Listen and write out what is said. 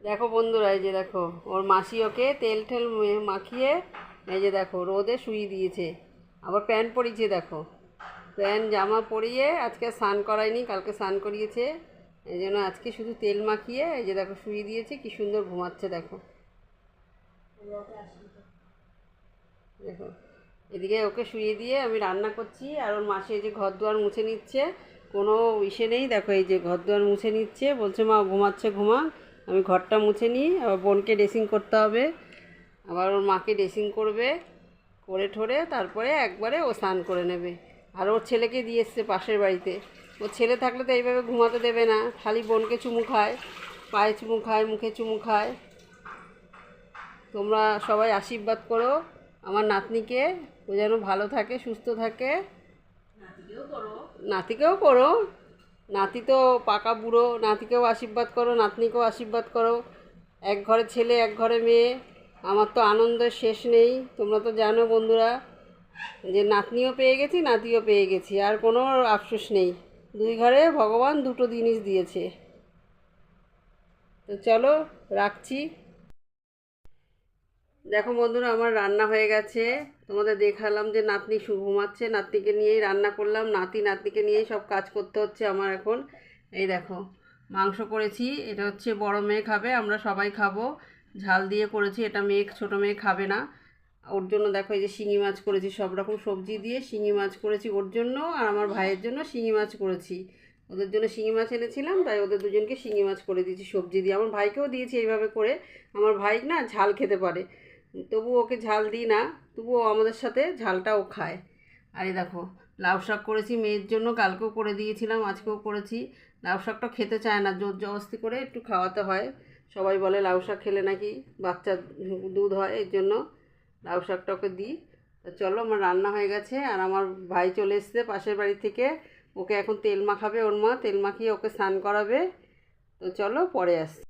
দেখো বন্ধুরা, এই যে দেখো ওর মাসি ওকে তেল ঠেল মাখিয়ে এই যে দেখো রোদে শুইয়ে দিয়েছে। আবার প্যান্ট পরিয়েছে, দেখো প্যান্ট জামা পরিয়ে আজকে স্নান করায়নি, কালকে স্নান করিয়েছে। এই জন্য আজকে শুধু তেল মাখিয়ে এই যে দেখো শুইয়ে দিয়েছে। কি সুন্দর ঘুমাচ্ছে দেখো। দেখো এদিকে ওকে শুইয়ে দিয়ে আমি রান্না করছি, আর ওর মাসি এই যে ঘর দুয়ার মুছে নিচ্ছে। কোনো ইসে নেই, দেখো এই যে ঘর দুয়ার মুছে নিচ্ছে, বলছে মা ঘুমাচ্ছে ঘুমা, আমি ঘরটা মুছে নিই। আবার বোনকে ড্রেসিং করতে হবে, আবার ওর মাকে ড্রেসিং করবে, করে ঠোরে তারপরে একবারে ও স্নান করে নেবে। আর ওর ছেলেকে দিয়ে এসছে পাশের বাড়িতে। ওর ছেলে থাকলে তো এইভাবে ঘুমাতে দেবে না, খালি বোনকে চুমু খায়, পায়ে চুমু খায়, মুখে চুমু খায়। তোমরা সবাই আশীর্বাদ করো আমার নাতনিকে, ও যেন ভালো থাকে, সুস্থ থাকে। নাতিকেও করো, নাতি তো পাকা বুড়ো, নাতিকেও আশীর্বাদ করো, নাতনিকেও আশীর্বাদ করো। এক ঘরে ছেলে এক ঘরে মেয়ে, আমার তো আনন্দের শেষ নেই। তোমরা তো জানো বন্ধুরা যে নাতনিও পেয়ে গেছি, নাতিও পেয়ে গেছি, আর কোনো আফসোস নেই। দুই ঘরে ভগবান দুটো জিনিস দিয়েছে। তো চলো, রাখছি। দেখো বন্ধুরা, আমার রান্না হয়ে গেছে। তোমাদের দেখালাম যে নাতনি ঘুমাচ্ছে, নাতনিকে নিয়েই রান্না করলাম, নাতনিকে নিয়েই সব কাজ করতে হচ্ছে আমার এখন। এই দেখো মাংস করেছি, এটা হচ্ছে বড় মেয়ে খাবে, আমরা সবাই খাবো। ঝাল দিয়ে করেছি, এটা মেয়ে, ছোটো মেয়ে খাবে না। ওর জন্য দেখো এই যে শিঙি মাছ করেছি, সব রকম সবজি দিয়ে শিঙি মাছ করেছি ওর জন্য, আর আমার ভাইয়ের জন্য শিঙি মাছ করেছি। ওদের জন্য শিঙি মাছ এনেছিলাম, তাই ওদের দুজনকে শিঙি মাছ করে দিয়েছি সবজি দিয়ে। আমার ভাইকেও দিয়েছি এইভাবে করে। আমার ভাই না ঝাল খেতে পারে, তবু ওকে ঝাল দিই না, তবুও আমাদের সাথে ঝালটাও খায়। আর এই দেখো লাউ শাক করেছি মেয়ের জন্য, কালকেও করে দিয়েছিলাম, আজকেও করেছি। লাউ শাকটা খেতে চায় না, জোর জবরদস্তি করে একটু খাওয়াতে হয়। সবাই বলে লাউ শাক খেলে নাকি বাচ্চা দুধ হয়, এর জন্য লাউ শাকটা ওকে দিই। তা চলো, আমার রান্না হয়ে গেছে, আর আমার ভাই চলে এসছে পাশের বাড়ি থেকে। ওকে এখন তেল মাখাবে, ওর মা তেল মাখিয়ে ওকে স্নান করাবে। তো চলো পরে আসছি।